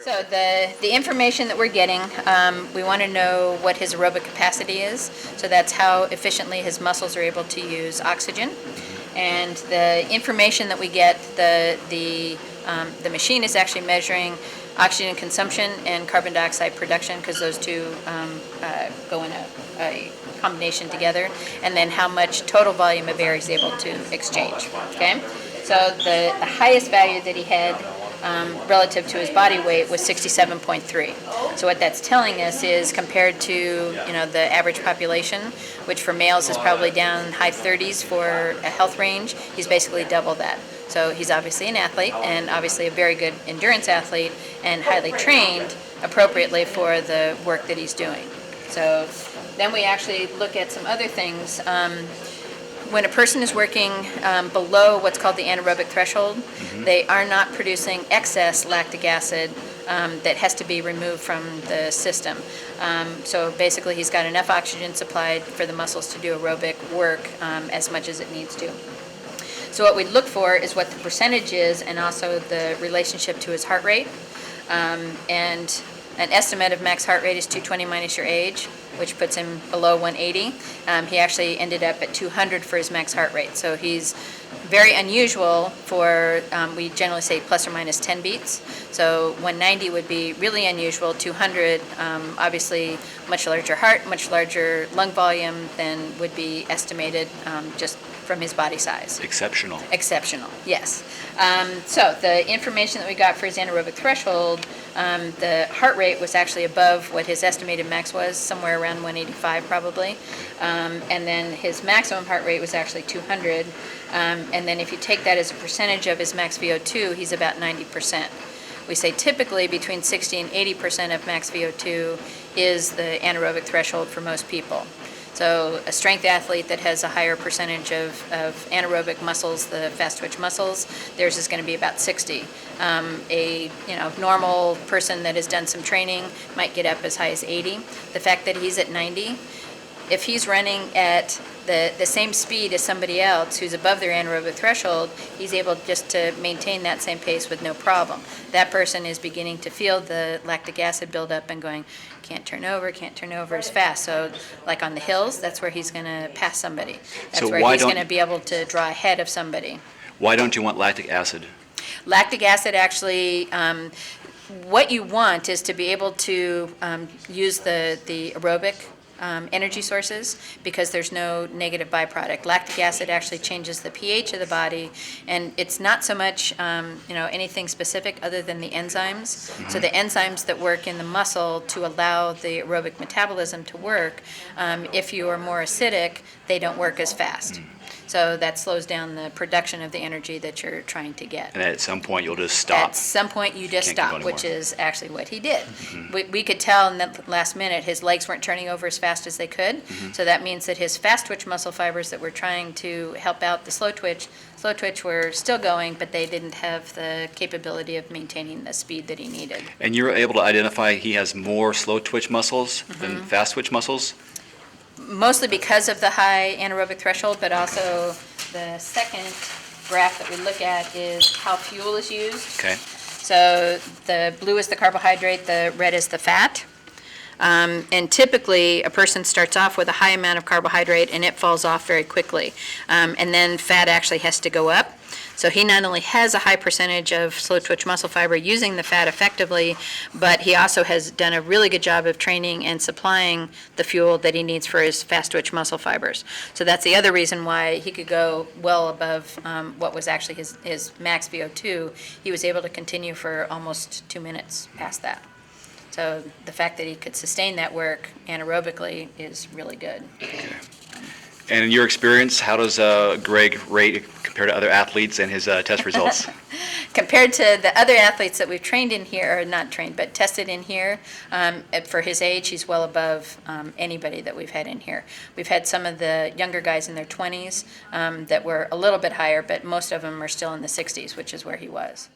So the information that we're getting, we want to know what his aerobic capacity is. So that's how efficiently his muscles are able to use oxygen. And the information that we get, the machine is actually measuring oxygen consumption and carbon dioxide production, because those two go in a combination together, and then how much total volume of air he's able to exchange. Okay, so the highest value that he had relative to his body weight was 67.3. So what that's telling us is, compared to the average population, which for males is probably down high 30s for a health range, he's basically double that. So he's obviously an athlete, and obviously a very good endurance athlete, and highly trained appropriately for the work that he's doing. So then we actually look at some other things. When a person is working below what's called the anaerobic threshold, they are not producing excess lactic acid that has to be removed from the system. So basically he's got enough oxygen supplied for the muscles to do aerobic work as much as it needs to. So what we look for is what the percentage is, and also the relationship to his heart rate. And an estimate of max heart rate is 220 minus your age, which puts him below 180. He actually ended up at 200 for his max heart rate. So he's very unusual for, we generally say plus or minus 10 beats. So 190 would be really unusual. 200, obviously much larger heart, much larger lung volume than would be estimated just from his body size. Exceptional. Exceptional, yes. So the information that we got for his anaerobic threshold, the heart rate was actually above what his estimated max was, somewhere around 185 probably. And then his maximum heart rate was actually 200. And then if you take that as a percentage of his max VO2, he's about 90%. We say typically between 60 and 80% of max VO2 is the anaerobic threshold for most people. So a strength athlete that has a higher percentage of anaerobic muscles, the fast twitch muscles, theirs is going to be about 60. A normal person that has done some training might get up as high as 80. The fact that he's at 90, if he's running at the same speed as somebody else who's above their anaerobic threshold, he's able just to maintain that same pace with no problem. That person is beginning to feel the lactic acid buildup and going, can't turn over as fast. So like on the hills, that's where he's going to pass somebody. That's where he's going to be able to draw ahead of somebody. Why don't you want lactic acid? Lactic acid actually, what you want is to be able to use the aerobic energy sources, because there's no negative byproduct. Lactic acid actually changes the pH of the body, and it's not so much anything specific other than the enzymes. So the enzymes that work in the muscle to allow the aerobic metabolism to work, if you are more acidic, they don't work as fast. So that slows down the production of the energy that you're trying to get. And at some point you'll just stop. At some point you just stop, which is actually what he did. We could tell in the last minute his legs weren't turning over as fast as they could. So that means that his fast twitch muscle fibers that were trying to help out the slow twitch were still going, but they didn't have the capability of maintaining the speed that he needed. And you're able to identify he has more slow twitch muscles than fast twitch muscles? Mostly because of the high anaerobic threshold, but also the second graph that we look at is how fuel is used. Okay. So the blue is the carbohydrate, the red is the fat. And typically a person starts off with a high amount of carbohydrate and it falls off very quickly. And then fat actually has to go up. So he not only has a high percentage of slow twitch muscle fiber using the fat effectively, but he also has done a really good job of training and supplying the fuel that he needs for his fast twitch muscle fibers. So that's the other reason why he could go well above what was actually his max VO2. He was able to continue for almost 2 minutes past that. So the fact that he could sustain that work anaerobically is really good. Okay. And in your experience, how does Greg rate compared to other athletes and his test results? Compared to the other athletes that we've trained in here, or not trained, but tested in here, for his age, he's well above anybody that we've had in here. We've had some of the younger guys in their 20s that were a little bit higher, but most of them are still in the 60s, which is where he was.